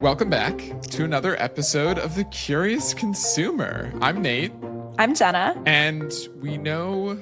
Welcome back to another episode of The Curious Consumer. I'm Nate. I'm Jenna. And we know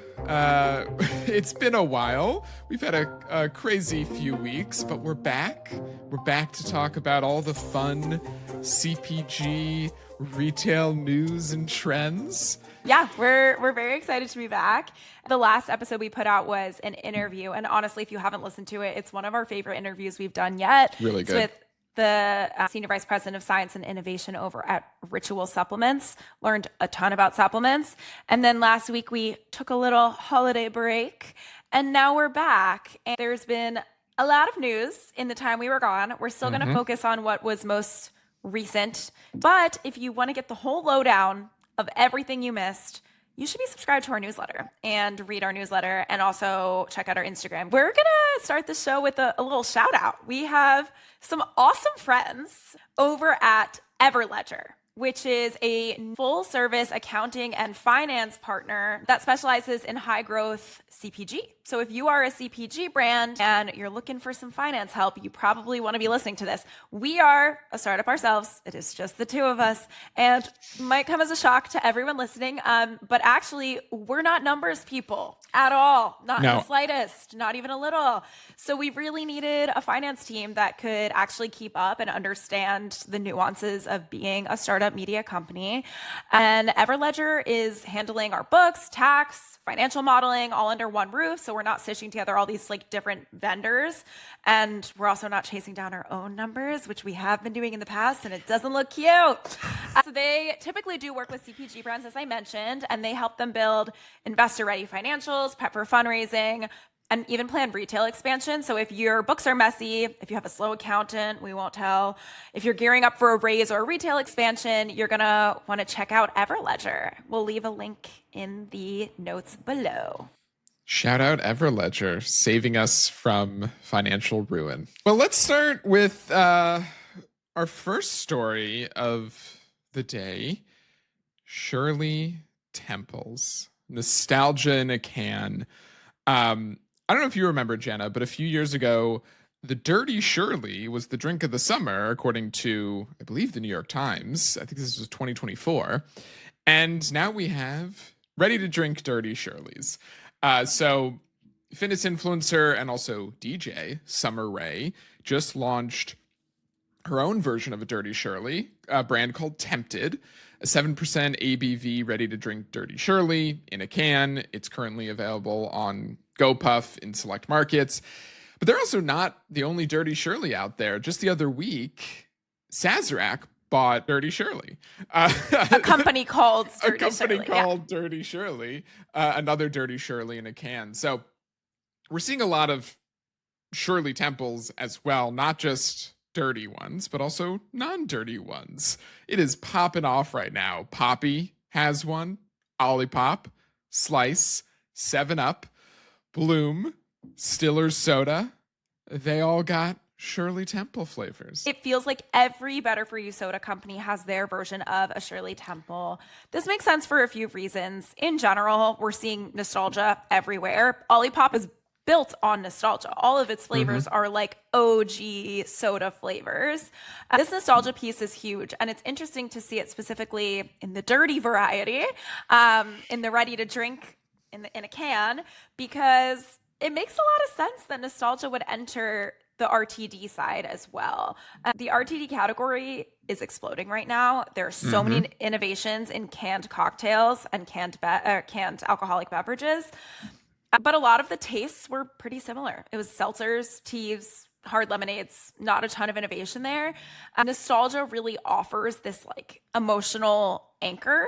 it's been a while. We've had a crazy few weeks, but we're back. We're back to talk about all the fun CPG retail news and trends. Yeah, we're very excited to be back. The last episode we put out was an interview. And honestly, if you haven't listened to it, it's one of our favorite interviews we've done yet. Really good. It's with the Senior Vice President of Science and Innovation over at Ritual Supplements. Learned a ton about supplements. And then last week we took a little holiday break and now we're back. And there's been a lot of news in the time we were gone. We're still going to focus on what was most recent. But if you want to get the whole lowdown of everything you missed, you should be subscribed to our newsletter and read our newsletter and also check out our Instagram. We're going to start the show with a little shout out. We have some awesome friends over at Everledger, which is a full service accounting and finance partner that specializes in high growth CPG. So if you are a CPG brand and you're looking for some finance help, you probably want to be listening to this. We are a startup ourselves. It is just the two of us and might come as a shock to everyone listening. But actually, we're not numbers people at all. Not in the slightest, not even a little. So we really needed a finance team that could actually keep up and understand the nuances of being a startup media company. And Everledger is handling our books, tax, financial modeling all under one roof. So we're not stitching together all these like different vendors. And we're also not chasing down our own numbers, which we have been doing in the past, and it doesn't look cute. So they typically do work with CPG brands, as I mentioned, and they help them build investor-ready financials, prep for fundraising, and even plan retail expansion. So if your books are messy, if you have a slow accountant, we won't tell. If you're gearing up for a raise or a retail expansion, you're going to want to check out Everledger. We'll leave a link in the notes below. Shout out Everledger, saving us from financial ruin. Well, let's start with our first story of the day, Shirley Temples. Nostalgia in a can. I don't know if you remember, Jenna, but a few years ago, the Dirty Shirley was the drink of the summer, according to, I believe, the New York Times. I think this was 2024. And now we have ready-to-drink Dirty Shirleys. So fitness influencer and also DJ, Summer Rae, just launched her own version of a Dirty Shirley, a brand called Tempted, a 7% ABV ready-to-drink Dirty Shirley in a can. It's currently available on GoPuff in select markets. But they're also not the only Dirty Shirley out there. Just the other week, Sazerac bought Dirty Shirley. A company called Dirty Shirley. Dirty Shirley. Another Dirty Shirley in a can. So we're seeing a lot of Shirley Temples as well, not just dirty ones, but also non-dirty ones. It is popping off right now. Poppy has one, OLIPOP, Slice, 7-Up, Bloom, Stiller's Soda. They all got Shirley Temple flavors. It feels like every Better For You soda company has their version of a Shirley Temple. This makes sense for a few reasons. In general, we're seeing nostalgia everywhere. OLIPOP is built on nostalgia. All of its flavors are like OG soda flavors. This nostalgia piece is huge, and it's interesting to see it specifically in the dirty variety, in the ready to drink in a can, because it makes a lot of sense that nostalgia would enter the RTD side as well. The RTD category is exploding right now. There are so many innovations in canned cocktails and canned alcoholic beverages. But a lot of the tastes were pretty similar. It was seltzers, teas, hard lemonades, not a ton of innovation there. Nostalgia really offers this like emotional anchor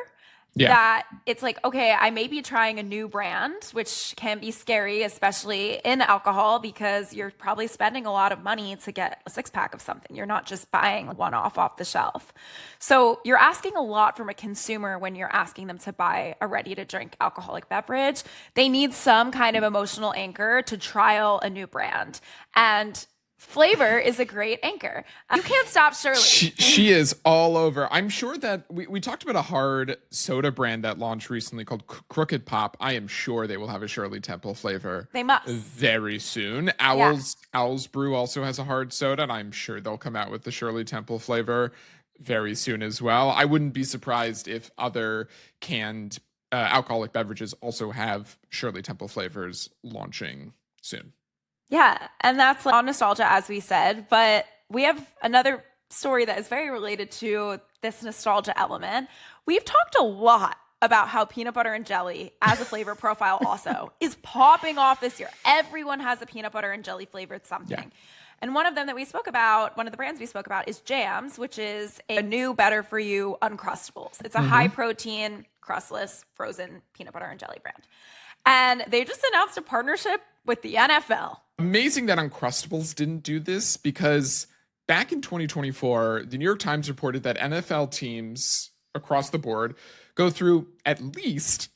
that it's like, okay, I may be trying a new brand, which can be scary, especially in alcohol, because you're probably spending a lot of money to get a 6-pack of something. You're not just buying one off the shelf. So you're asking a lot from a consumer when you're asking them to buy a ready-to-drink alcoholic beverage. They need some kind of emotional anchor to trial a new brand. And Flavor is a great anchor. You can't stop Shirley. She is all over. I'm sure that we talked about a hard soda brand that launched recently called Crooked Pop. I am sure they will have a Shirley Temple flavor. They must. Very soon. Owl's Brew also has a hard soda, and I'm sure they'll come out with the Shirley Temple flavor very soon as well. I wouldn't be surprised if other canned alcoholic beverages also have Shirley Temple flavors launching soon. Yeah, and that's on nostalgia, as we said, but we have another story that is very related to this nostalgia element. We've talked a lot about how peanut butter and jelly as a flavor profile also is popping off this year. Everyone has a peanut butter and jelly flavored something. Yeah. And one of them that we spoke about, one of the brands we spoke about is Jams, which is a new better for you Uncrustables. It's a high protein, crustless, frozen peanut butter and jelly brand. And they just announced a partnership with the NFL. Amazing that Uncrustables didn't do this, because back in 2024, the New York Times reported that NFL teams across the board go through at least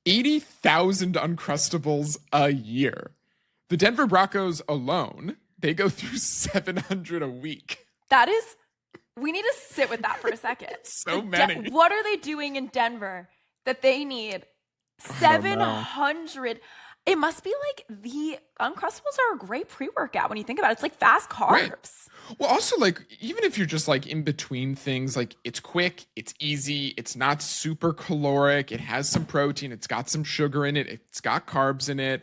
80,000 Uncrustables a year. The Denver Broncos alone, they go through 700 a week. We need to sit with that for a second. So many. What are they doing in Denver that they need 700? It must be like the Uncrustables are a great pre-workout when you think about it. It's like fast carbs. Right. Well, also, like, even if you're just like in between things, like, it's quick, it's easy, it's not super caloric, it has some protein, it's got some sugar in it, it's got carbs in it.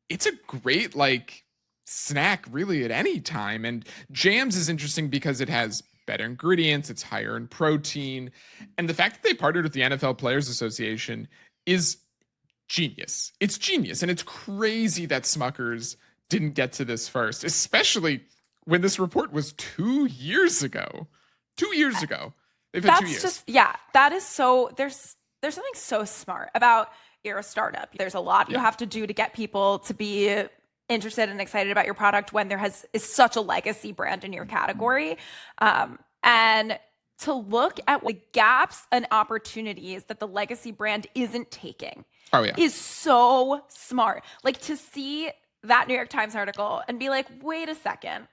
It's a great like snack really at any time. And Jams is interesting because it has better ingredients, it's higher in protein. And the fact that they partnered with the NFL Players Association is genius. It's genius. And it's crazy that Smucker's didn't get to this first, especially when this report was 2 years ago. 2 years ago. They've had 2 years. That is so, there's something so smart about you're a startup. There's a lot you have to do to get people to be interested and excited about your product when is such a legacy brand in your category. And to look at the gaps and opportunities that the legacy brand isn't taking is so smart. Like, to see that New York Times article and be like, wait a second,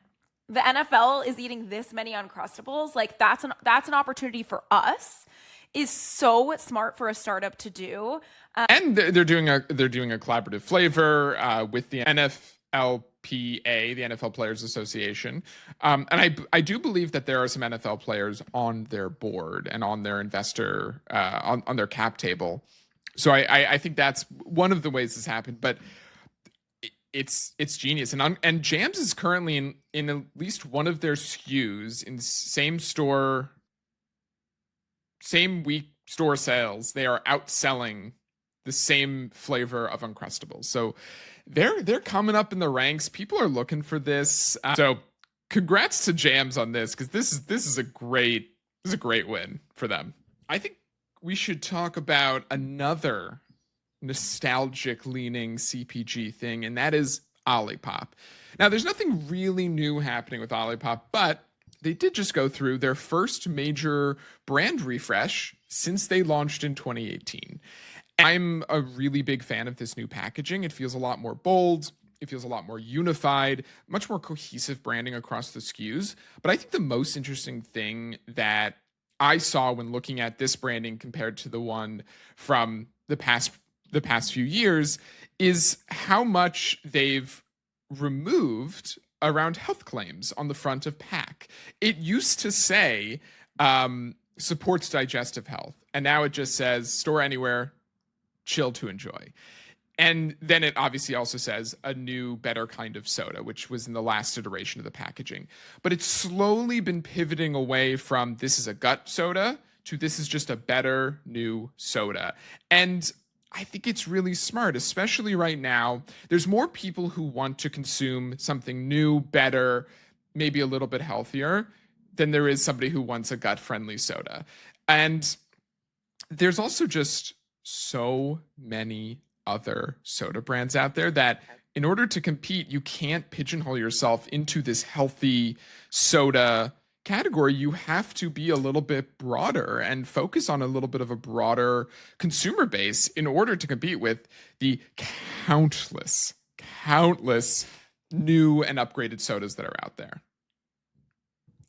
the NFL is eating this many Uncrustables. Like, that's an opportunity for us, is so smart for a startup to do. And they're doing a collaborative flavor with the NFLPA, the NFL Players Association. And I do believe that there are some NFL players on their board and on their investor, on their cap table. So I think that's one of the ways this happened, but it's genius. And Jams is currently in at least one of their SKUs in same week store sales. They are outselling the same flavor of Uncrustables. So they're coming up in the ranks. People are looking for this. So congrats to Jams on this, because this is a great win for them. I think we should talk about another nostalgic leaning CPG thing, and that is OLIPOP. Now, there's nothing really new happening with OLIPOP, but they did just go through their first major brand refresh since they launched in 2018. I'm a really big fan of this new packaging. It feels a lot more bold. It feels a lot more unified, much more cohesive branding across the SKUs. But I think the most interesting thing that I saw when looking at this branding compared to the one from the past few years is how much they've removed around health claims on the front of pack. It used to say supports digestive health, and now it just says store anywhere, chill to enjoy. And then it obviously also says a new, better kind of soda, which was in the last iteration of the packaging. But it's slowly been pivoting away from this is a gut soda to this is just a better new soda. And I think it's really smart, especially right now. There's more people who want to consume something new, better, maybe a little bit healthier than there is somebody who wants a gut-friendly soda. And there's also just so many other soda brands out there that in order to compete, you can't pigeonhole yourself into this healthy soda category. You have to be a little bit broader and focus on a little bit of a broader consumer base in order to compete with the countless new and upgraded sodas that are out there.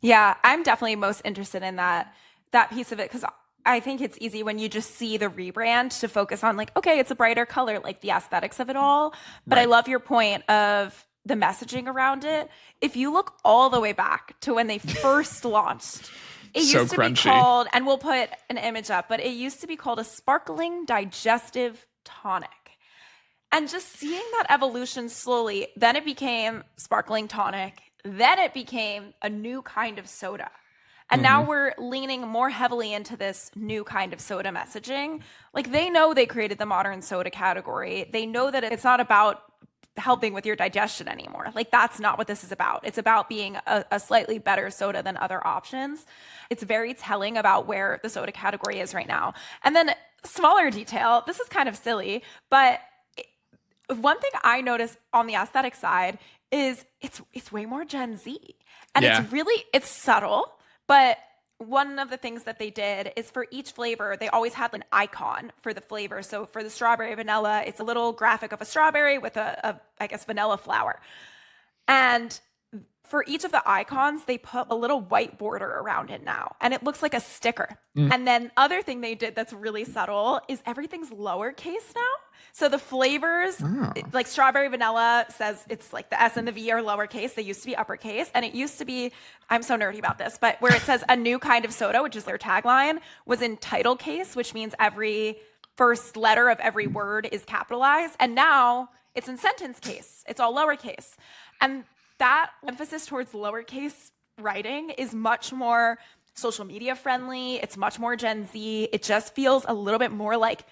Yeah, I'm definitely most interested in that piece of it because I think it's easy when you just see the rebrand to focus on like, okay, it's a brighter color, like the aesthetics of it all. But I Right. love your point of the messaging around it. If you look all the way back to when they first launched, it So used to be crunchy. called, and we'll put an image up, but it used to be called a sparkling digestive tonic. And just seeing that evolution slowly, then it became sparkling tonic, then it became a new kind of soda. And now we're leaning more heavily into this new kind of soda messaging. Like they know they created the modern soda category. They know that it's not about helping with your digestion anymore. Like that's not what this is about. It's about being a slightly better soda than other options. It's very telling about where the soda category is right now. And then smaller detail, this is kind of silly, but one thing I noticed on the aesthetic side is it's way more Gen Z. And it's subtle, but one of the things that they did is for each flavor, they always had an icon for the flavor. So for the strawberry vanilla, it's a little graphic of a strawberry with a I guess, vanilla flower. And for each of the icons, they put a little white border around it now, and it looks like a sticker. And then other thing they did that's really subtle is everything's lowercase now. So the flavors, like strawberry vanilla says it's like the S and the V are lowercase. They used to be uppercase. And it used to be, I'm so nerdy about this, but where it says a new kind of soda, which is their tagline, was in title case, which means every first letter of every word is capitalized. And now it's in sentence case. It's all lowercase. And that emphasis towards lowercase writing is much more social media friendly. It's much more Gen Z. It just feels a little bit more like,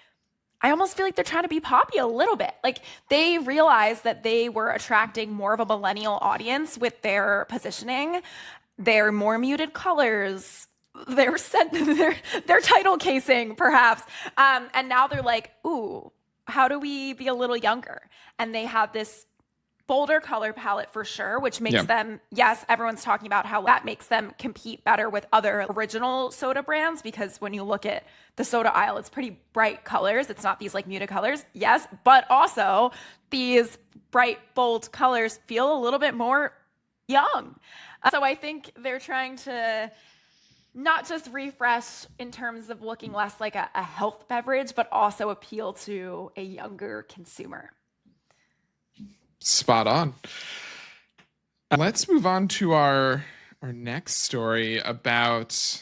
I almost feel like they're trying to be poppy a little bit. Like they realized that they were attracting more of a millennial audience with their positioning, their more muted colors, their title casing, perhaps. And now they're like, ooh, how do we be a little younger? And they have this bolder color palette for sure, which makes them, yes, everyone's talking about how that makes them compete better with other original soda brands, because when you look at the soda aisle, it's pretty bright colors. It's not these like muted colors, yes, but also these bright, bold colors feel a little bit more young. So I think they're trying to not just refresh in terms of looking less like a health beverage, but also appeal to a younger consumer. Spot on. Let's move on to our next story about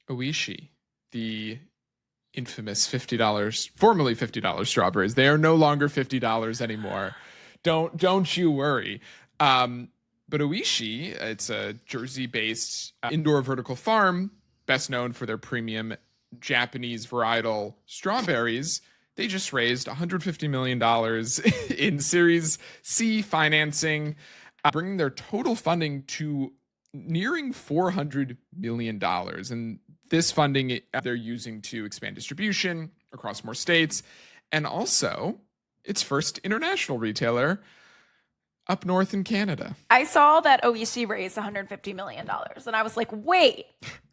Oishii, the infamous $50, formerly $50 strawberries. They are no longer $50 anymore. Don't you worry. But Oishii, it's a Jersey-based indoor vertical farm, best known for their premium Japanese varietal strawberries. They just raised $150 million in Series C financing, bringing their total funding to nearing $400 million. And this funding they're using to expand distribution across more states, and also its first international retailer up north in Canada. I saw that Oishii raised $150 million, and I was like, wait,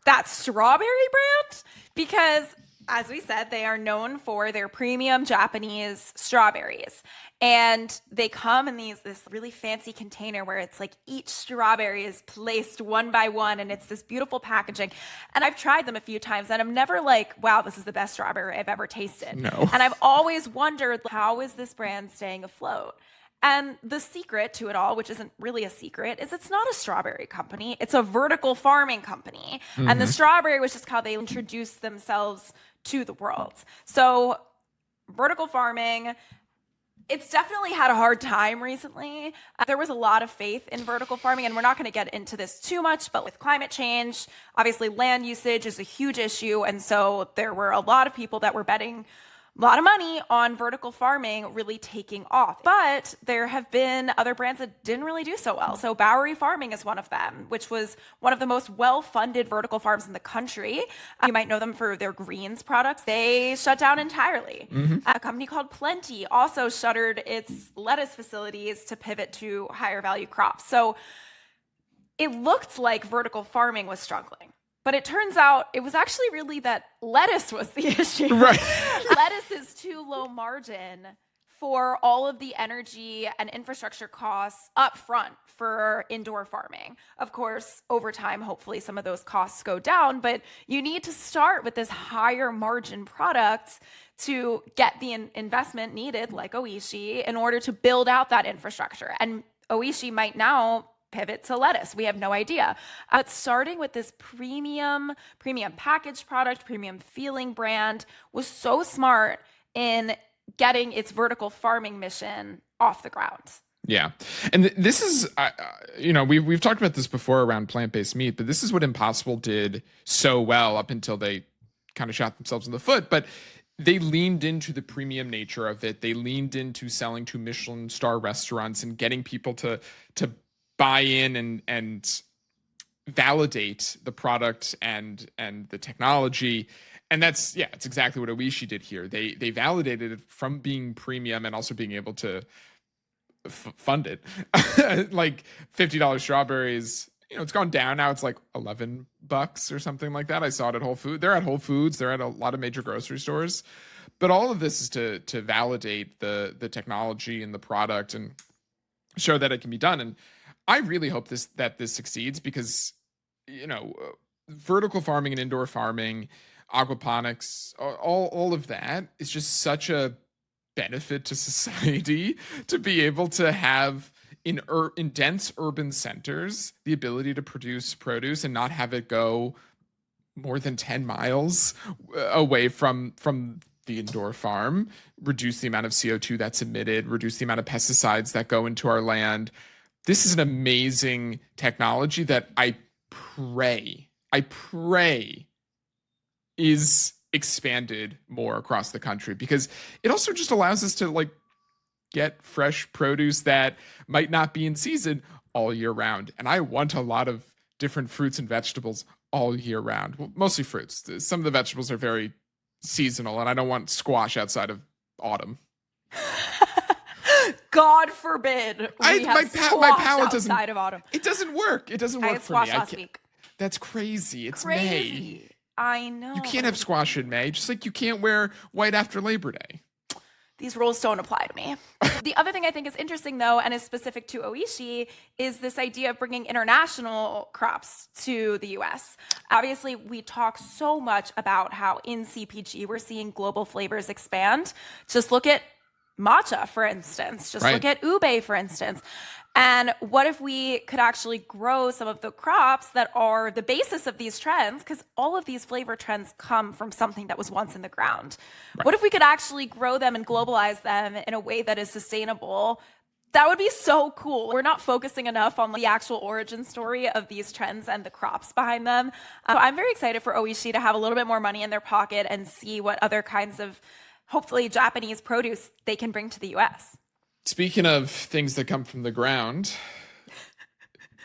that's strawberry brand? Because as we said, they are known for their premium Japanese strawberries. And they come in this really fancy container where it's like each strawberry is placed one by one, and it's this beautiful packaging. And I've tried them a few times, and I'm never like, wow, this is the best strawberry I've ever tasted. No. And I've always wondered, how is this brand staying afloat? And the secret to it all, which isn't really a secret, is it's not a strawberry company. It's a vertical farming company. And the strawberry was just how they introduced themselves to the world. So vertical farming, it's definitely had a hard time recently. There was a lot of faith in vertical farming, and we're not going to get into this too much, but with climate change, obviously land usage is a huge issue. And so there were a lot of people that were betting a lot of money on vertical farming really taking off. But there have been other brands that didn't really do so well. So Bowery Farming is one of them, which was one of the most well-funded vertical farms in the country. You might know them for their greens products. They shut down entirely. A company called Plenty also shuttered its lettuce facilities to pivot to higher value crops. So it looked like vertical farming was struggling. But it turns out it was actually really that lettuce was the issue. Right. Lettuce is too low margin for all of the energy and infrastructure costs up front for indoor farming. Of course, over time, hopefully some of those costs go down, but you need to start with this higher margin product to get the investment needed, like Oishii, in order to build out that infrastructure. And Oishii might now pivot to lettuce. We have no idea. But starting with this premium packaged product, premium feeling brand was so smart in getting its vertical farming mission off the ground. Yeah. And this is, we've talked about this before around plant-based meat, but this is what Impossible did so well up until they kind of shot themselves in the foot. But they leaned into the premium nature of it. They leaned into selling to Michelin star restaurants and getting people to buy in and validate the product and the technology. And it's exactly what Oishii did here. They validated it from being premium and also being able to fund it. Like $50 strawberries, it's gone down now. It's like $11 or something like that. I saw it at Whole Foods. They're at Whole Foods. They're at a lot of major grocery stores. But all of this is to validate the technology and the product and show that it can be done. And I really hope that this succeeds because, vertical farming and indoor farming, aquaponics, all of that is just such a benefit to society to be able to have in dense urban centers the ability to produce produce and not have it go more than 10 miles away from the indoor farm, reduce the amount of CO2 that's emitted, reduce the amount of pesticides that go into our land. This is an amazing technology that I pray is expanded more across the country, because it also just allows us to get fresh produce that might not be in season all year round. And I want a lot of different fruits and vegetables all year round. Well, mostly fruits. Some of the vegetables are very seasonal, and I don't want squash outside of autumn. God forbid my palate outside of autumn. It doesn't work. It doesn't work for me. Last week. That's crazy. It's May. I know. You can't have squash in May, just like you can't wear white after Labor Day. These rules don't apply to me. The other thing I think is interesting, though, and is specific to Oishii, is this idea of bringing international crops to the U.S. Obviously, we talk so much about how in CPG we're seeing global flavors expand. Just look at matcha, for instance. Just look at ube, for instance. And what if we could actually grow some of the crops that are the basis of these trends? Because all of these flavor trends come from something that was once in the ground. Right. What if we could actually grow them and globalize them in a way that is sustainable? That would be so cool. We're not focusing enough on the actual origin story of these trends and the crops behind them. So I'm very excited for Oishii to have a little bit more money in their pocket and see what other kinds of, hopefully, Japanese produce they can bring to the U.S. Speaking of things that come from the ground,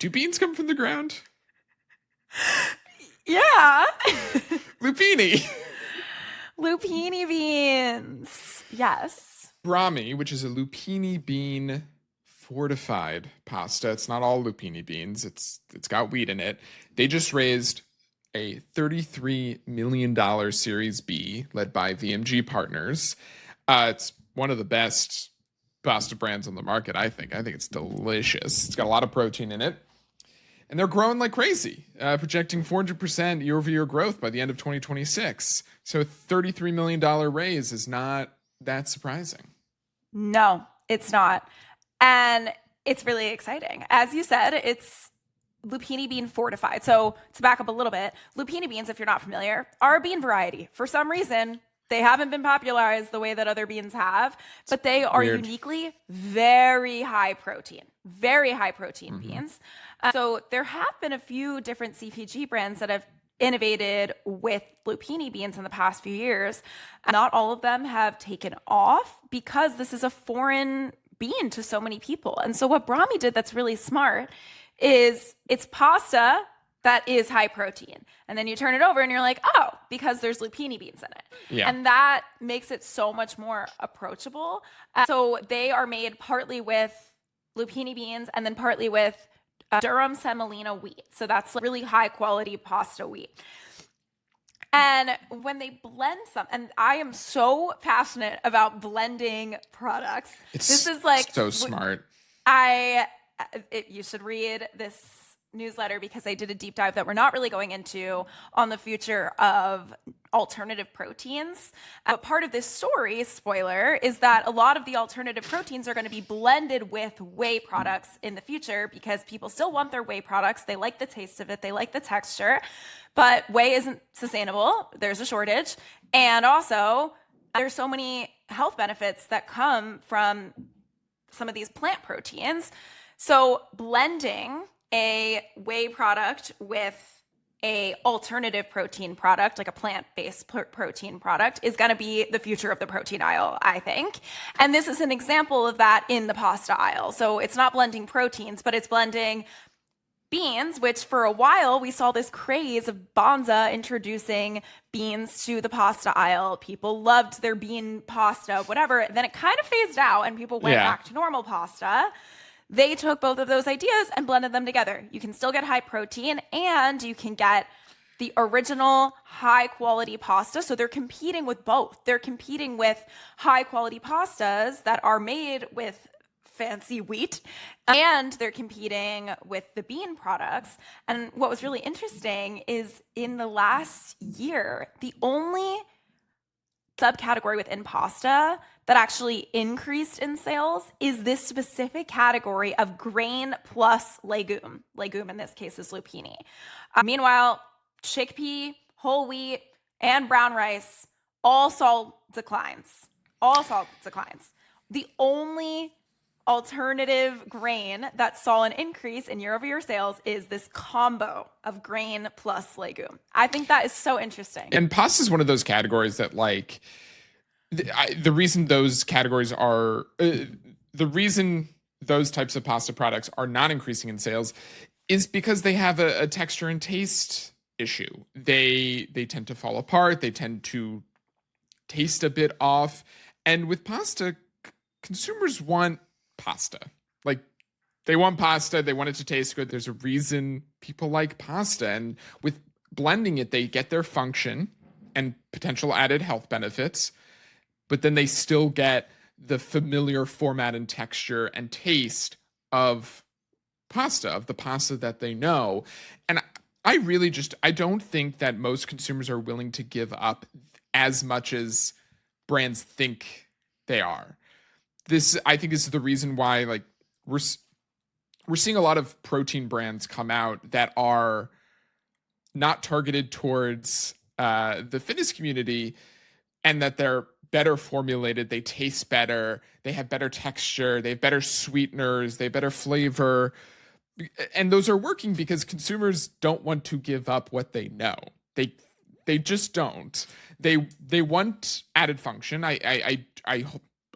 do beans come from the ground? Yeah. Lupini. Lupini beans. Yes. Brahmi, which is a lupini bean fortified pasta. It's not all lupini beans. It's got wheat in it. They just raised a $33 million Series B led by VMG Partners. It's one of the best pasta brands on the market, I think. I think it's delicious. It's got a lot of protein in it. And they're growing like crazy, projecting 400% year-over-year growth by the end of 2026. So a $33 million raise is not that surprising. No, it's not. And it's really exciting. As you said, it's lupini bean fortified. So to back up a little bit, lupini beans, if you're not familiar, are a bean variety. For some reason, they haven't been popularized the way that other beans have, but they are uniquely very high protein beans. So there have been a few different CPG brands that have innovated with lupini beans in the past few years. Not all of them have taken off because this is a foreign bean to so many people. And so what Brahmi did that's really smart is it's pasta that is high protein. And then you turn it over and you're like, oh, because there's lupini beans in it. Yeah. And that makes it so much more approachable. So they are made partly with lupini beans and then partly with durum semolina wheat. So that's really high quality pasta wheat. And when they blend some, and I am so passionate about blending products. This is like so smart. You should read this newsletter because I did a deep dive that we're not really going into on the future of alternative proteins. But part of this story, spoiler, is that a lot of the alternative proteins are going to be blended with whey products in the future because people still want their whey products. They like the taste of it. They like the texture, but whey isn't sustainable. There's a shortage. And also there's so many health benefits that come from some of these plant proteins. So blending a whey product with a alternative protein product, like a plant-based protein product, is going to be the future of the protein aisle, I think. And this is an example of that in the pasta aisle. So it's not blending proteins, but it's blending beans, which for a while we saw this craze of Banza introducing beans to the pasta aisle. People loved their bean pasta, whatever. Then it kind of phased out and people went back to normal pasta. They took both of those ideas and blended them together. You can still get high protein and you can get the original high quality pasta. So they're competing with both. They're competing with high quality pastas that are made with fancy wheat, and they're competing with the bean products. And what was really interesting is in the last year, the only subcategory within pasta that actually increased in sales is this specific category of grain plus legume. Legume in this case is lupini. Meanwhile, chickpea, whole wheat, and brown rice all saw declines. All saw declines. The only alternative grain that saw an increase in year-over-year sales is this combo of grain plus legume. I think that is so interesting. And pasta is one of those categories that, like, the reason those categories are the reason those types of pasta products are not increasing in sales is because they have a texture and taste issue. They tend to fall apart. They tend to taste a bit off. And with pasta, consumers want pasta. Like, they want pasta. They want it to taste good. There's a reason people like pasta. And with blending it, they get their function and potential added health benefits, but then they still get the familiar format and texture and taste of pasta, of the pasta that they know. And I really I don't think that most consumers are willing to give up as much as brands think they are. I think this is the reason why, like, we're seeing a lot of protein brands come out that are not targeted towards the fitness community, and that they're better formulated, they taste better, they have better texture, they have better sweeteners, they have better flavor. And those are working because consumers don't want to give up what they know. They just don't. They want added function.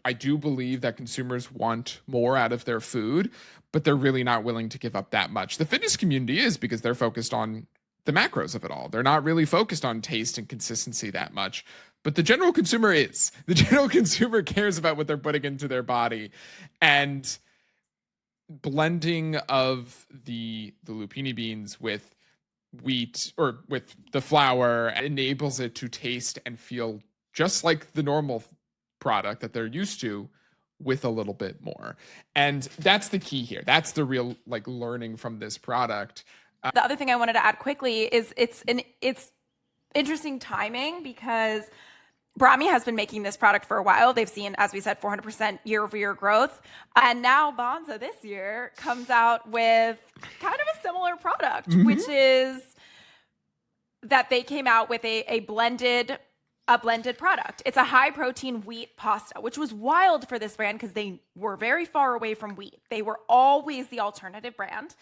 I do believe that consumers want more out of their food, but they're really not willing to give up that much. The fitness community is, because they're focused on the macros of it all. They're not really focused on taste and consistency that much. But the general consumer is. The general consumer cares about what they're putting into their body. And blending of the lupini beans with wheat or with the flour enables it to taste and feel just like the normal product that they're used to, with a little bit more. And that's the key here. That's the real, like, learning from this product. The other thing I wanted to add quickly is it's interesting timing, because Brahmi has been making this product for a while. They've seen, as we said, 400% year-over-year growth. And now Banza this year comes out with kind of a similar product, which is that they came out with a blended product. It's a high protein wheat pasta, which was wild for this brand because they were very far away from wheat. They were always the alternative brand.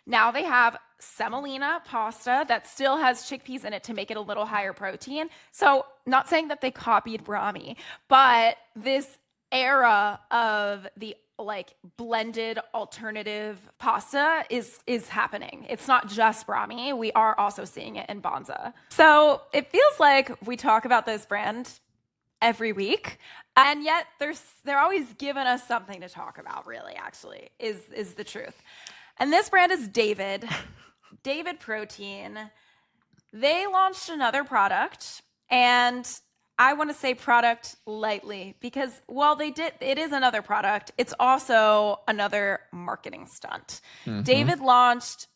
Now they have semolina pasta that still has chickpeas in it to make it a little higher protein. So, not saying that they copied Brahmi, but this era of the, like, blended alternative pasta is happening. It's not just Brahmi. We are also seeing it in Banza. So it feels like we talk about this brand every week, and yet they're always giving us something to talk about, really, actually, is the truth. And this brand is David Protein. they launched another product, and I want to say product lightly because while it is another product, it's also another marketing stunt. David launched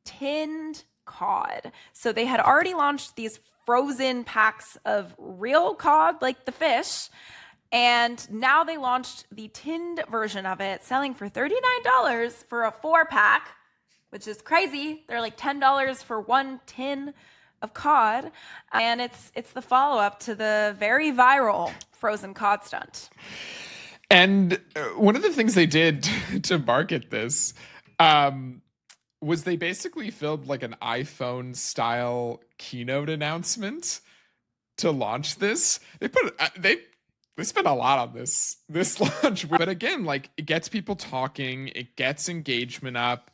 tinned cod. So they had already launched these frozen packs of real cod, like the fish. And now they launched the tinned version of it, selling for $39 for a 4-pack, which is crazy. They're like $10 for one tin of cod. And it's the follow-up to the very viral frozen cod stunt. And one of the things they did to market this was they basically filmed like an iPhone style keynote announcement to launch this. They spent a lot on this launch, but again, like it gets people talking, it gets engagement up.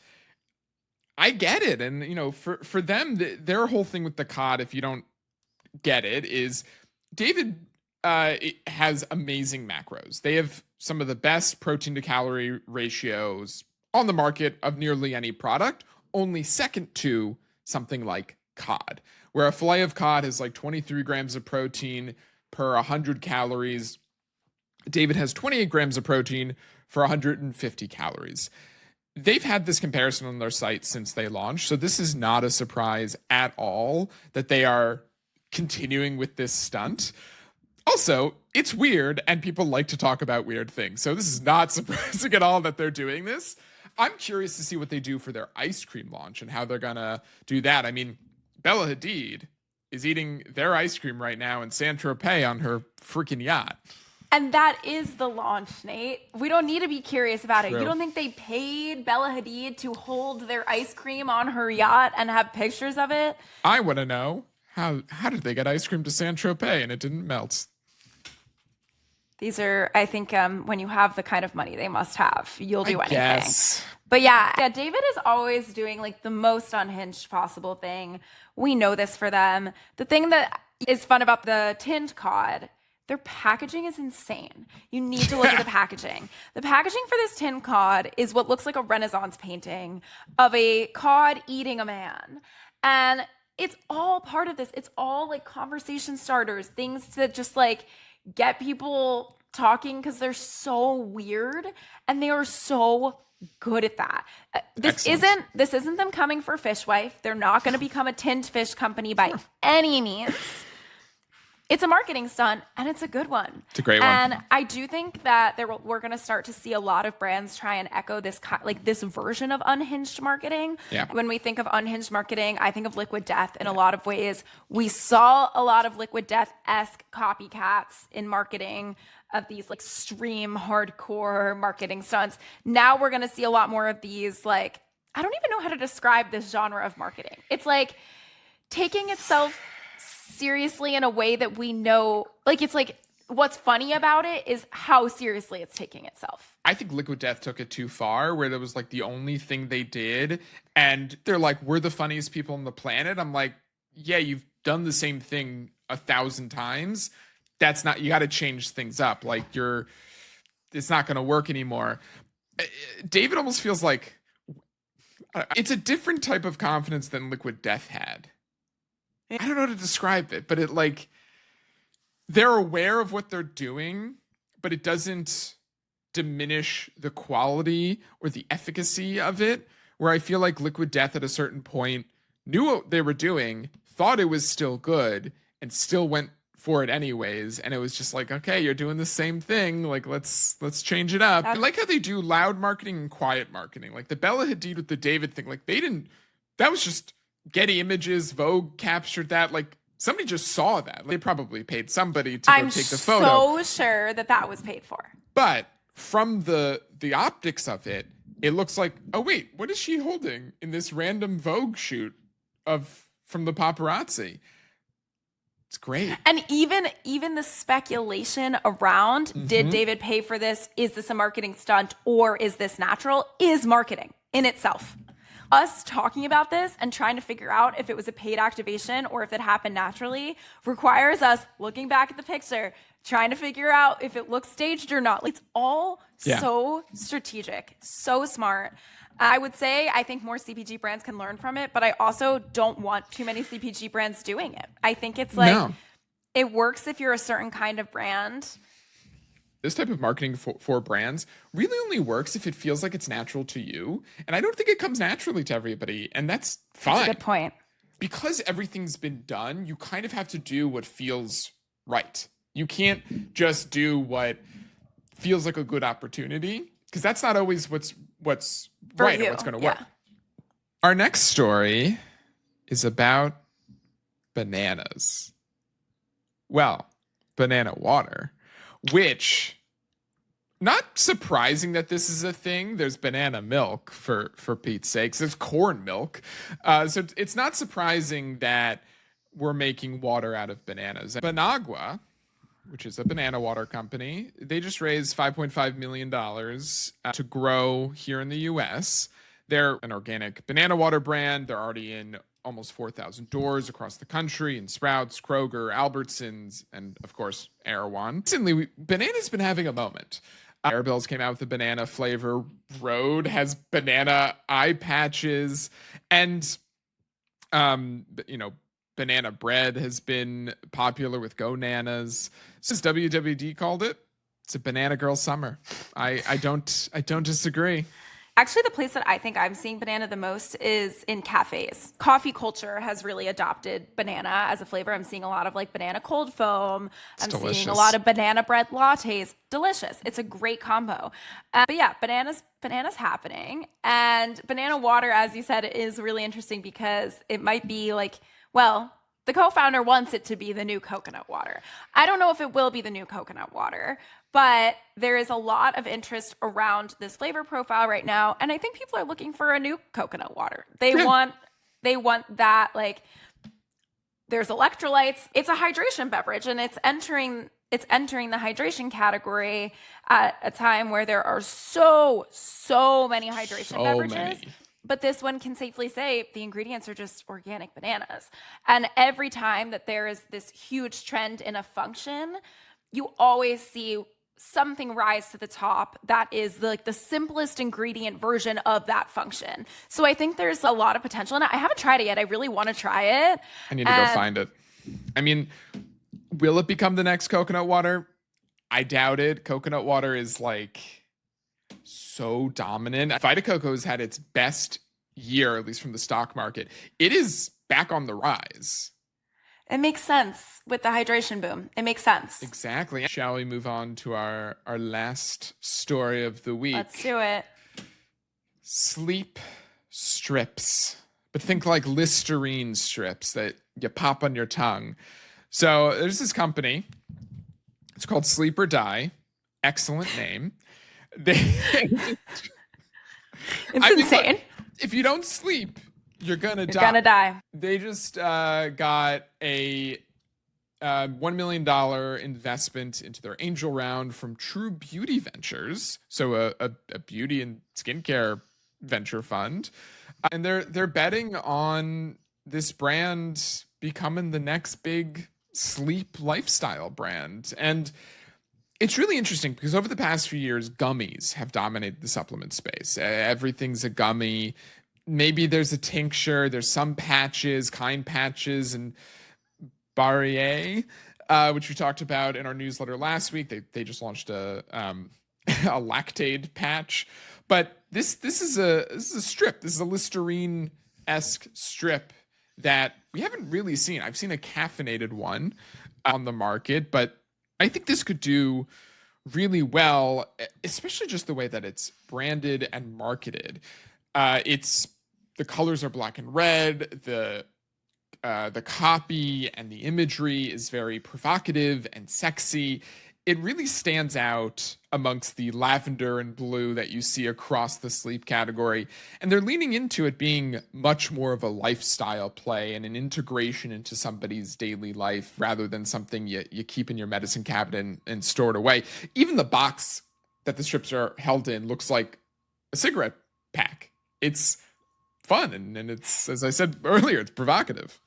I get it, and you know, for them, their whole thing with the cod, if you don't get it, is David has amazing macros. They have some of the best protein to calorie ratios on the market of nearly any product, only second to something like cod, where a fillet of cod has like 23 grams of protein per 100 calories. David has 28 grams of protein for 150 calories. They've had this comparison on their site since they launched, so this is not a surprise at all that they are continuing with this stunt. Also, it's weird, and people like to talk about weird things, so this is not surprising at all that they're doing this. I'm curious to see what they do for their ice cream launch and how they're gonna do that. I mean, Bella Hadid is eating their ice cream right now in Saint-Tropez on her freaking yacht. And that is the launch, Nate. We don't need to be curious about it. True. You don't think they paid Bella Hadid to hold their ice cream on her yacht and have pictures of it? I want to know, how did they get ice cream to Saint-Tropez and it didn't melt? These are, I think, when you have the kind of money they must have, you'll do anything. Guess. But yeah, David is always doing like the most unhinged possible thing. We know this for them. The thing that is fun about the tinned cod, their packaging is insane. You need to look at the packaging. The packaging for this tinned cod is what looks like a Renaissance painting of a cod eating a man. And it's all part of this. It's all like conversation starters, things to just like get people talking because they're so weird and they are so good at that. This isn't them coming for Fishwife. They're not going to become a tinned fish company by any means. It's a marketing stunt, and it's a good one. It's a great one. And I do think that we're going to start to see a lot of brands try and echo this version of unhinged marketing. Yeah. When we think of unhinged marketing, I think of Liquid Death in a lot of ways. We saw a lot of Liquid Death-esque copycats in marketing of these like extreme hardcore marketing stunts. Now we're going to see a lot more of these, like, I don't even know how to describe this genre of marketing. It's like taking itself seriously in a way that we know, like, it's like what's funny about it is how seriously it's taking itself. I think Liquid Death took it too far, where there was like the only thing they did, and they're like, we're the funniest people on the planet. I'm like, yeah, you've done the same thing 1,000 times. That's not, you got to change things up. Like it's not going to work anymore. David almost feels like it's a different type of confidence than Liquid Death had. I don't know how to describe it, but it like, they're aware of what they're doing, but it doesn't diminish the quality or the efficacy of it, where I feel like Liquid Death at a certain point knew what they were doing, thought it was still good, and still went for it anyways. And it was just like, okay, you're doing the same thing. Like, let's change it up. I like how they do loud marketing and quiet marketing. Like the Bella Hadid with the David thing, like that was just Getty Images, Vogue captured that. Like somebody just saw that. They probably paid somebody to go take the photo. I'm so sure that was paid for. But from the optics of it, it looks like, oh wait, what is she holding in this random Vogue shoot from the paparazzi? It's great. And even the speculation around, did David pay for this? Is this a marketing stunt or is this natural? Is marketing in itself. Us talking about this and trying to figure out if it was a paid activation or if it happened naturally requires us looking back at the picture, trying to figure out if it looks staged or not. It's all so strategic, so smart. I would say I think more CPG brands can learn from it, but I also don't want too many CPG brands doing it. I think it's like it works if you're a certain kind of brand. This type of marketing for brands really only works if it feels like it's natural to you. And I don't think it comes naturally to everybody. And that's fine. That's a good point. Because everything's been done, you kind of have to do what feels right. You can't just do what feels like a good opportunity, because that's not always what's right or what's going to work. Our next story is about bananas. Well, banana water, which, not surprising that this is a thing. There's banana milk, for Pete's sakes. There's corn milk. So it's not surprising that we're making water out of bananas. Banagua, which is a banana water company, they just raised $5.5 million to grow here in the U.S. They're an organic banana water brand. They're already in almost 4,000 doors across the country in Sprouts, Kroger, Albertsons, and of course, Erewhon. Recently, banana's been having a moment. Arabelle's came out with a banana flavor. Rhode has banana eye patches. And, banana bread has been popular with Go Nanas. As WWD called it, it's a banana girl summer. I don't disagree. Actually, the place that I think I'm seeing banana the most is in cafes. Coffee culture has really adopted banana as a flavor. I'm seeing a lot of like banana cold foam. I'm seeing a lot of banana bread lattes. Delicious. It's a great combo. But yeah, bananas happening. And banana water, as you said, is really interesting because it might be like, well, the co-founder wants it to be the new coconut water. I don't know if it will be the new coconut water, but there is a lot of interest around this flavor profile right now. And I think people are looking for a new coconut water. They want that, like, there's electrolytes. It's a hydration beverage, and it's entering the hydration category at a time where there are so many hydration beverages. But this one can safely say the ingredients are just organic bananas. And every time that there is this huge trend in a function, you always see something rise to the top that is the simplest ingredient version of that function. So I think there's a lot of potential in it. I haven't tried it yet. I really want to try it. I need to go find it. I mean, will it become the next coconut water? I doubt it. Coconut water is like so dominant. Vita Coco has had its best year, at least from the stock market. It is back on the rise. It makes sense with the hydration boom. It makes sense. Exactly. Shall we move on to our last story of the week? Let's do it. Sleep strips. But think like Listerine strips that you pop on your tongue. So there's this company. It's called Sleep or Die. Excellent name. It's insane. If you don't sleep, you're gonna die. You're gonna die. They just got a $1 million investment into their angel round from True Beauty Ventures, so a beauty and skincare venture fund, and they're betting on this brand becoming the next big sleep lifestyle brand. And it's really interesting because over the past few years, gummies have dominated the supplement space. Everything's a gummy. Maybe there's a tincture. There's some patches, Kind patches, and Barrier, which we talked about in our newsletter last week. They just launched a Lactaid patch. But this is a strip. This is a Listerine-esque strip that we haven't really seen. I've seen a caffeinated one on the market, but I think this could do really well, especially just the way that it's branded and marketed. The colors are black and red. The copy and the imagery is very provocative and sexy. It really stands out amongst the lavender and blue that you see across the sleep category. And they're leaning into it being much more of a lifestyle play and an integration into somebody's daily life rather than something you keep in your medicine cabinet and store it away. Even the box that the strips are held in looks like a cigarette pack. It's fun. And it's, as I said earlier, it's provocative.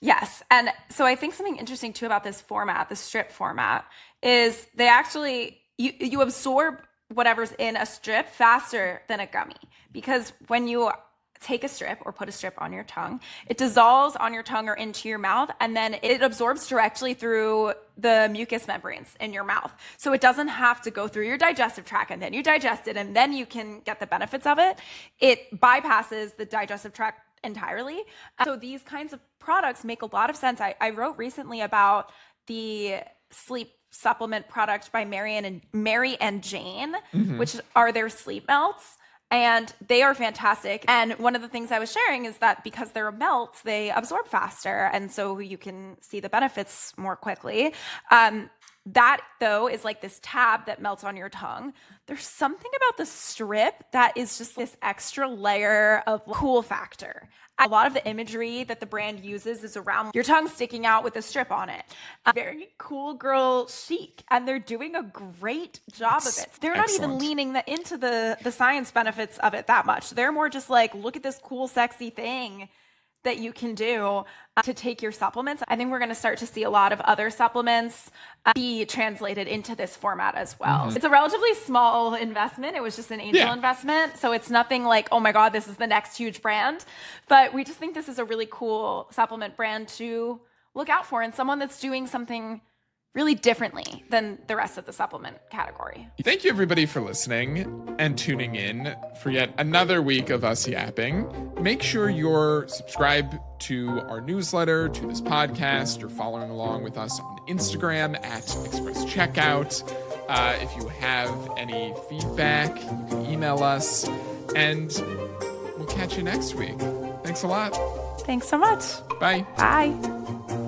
Yes. And so I think something interesting too about this format, the strip format, is they actually, you absorb whatever's in a strip faster than a gummy. Because when you take a strip or put a strip on your tongue, it dissolves on your tongue or into your mouth, and then it absorbs directly through the mucous membranes in your mouth. So it doesn't have to go through your digestive tract, and then you digest it, and then you can get the benefits of it. It bypasses the digestive tract entirely. So these kinds of products make a lot of sense. I wrote recently about the sleep supplement product by Mary and Jane, which are their sleep melts. And they are fantastic. And one of the things I was sharing is that because they're melts, they absorb faster. And so you can see the benefits more quickly. That, though, is like this tab that melts on your tongue. There's something about the strip that is just this extra layer of cool factor. A lot of the imagery that the brand uses is around your tongue sticking out with a strip on it. Very cool girl chic. And they're doing a great job of it. They're not even leaning into the science benefits of it that much. They're more just like, look at this cool, sexy thing that you can do to take your supplements. I think we're going to start to see a lot of other supplements be translated into this format as well. It's a relatively small investment. It was just an angel investment. So it's nothing like, oh my God, this is the next huge brand. But we just think this is a really cool supplement brand to look out for, and someone that's doing something really differently than the rest of the supplement category. Thank you, everybody, for listening and tuning in for yet another week of us yapping. Make sure you're subscribed to our newsletter, to this podcast. You're following along with us on Instagram at Express Checkout. If you have any feedback, you can email us, and we'll catch you next week. Thanks a lot. Thanks so much. Bye. Bye.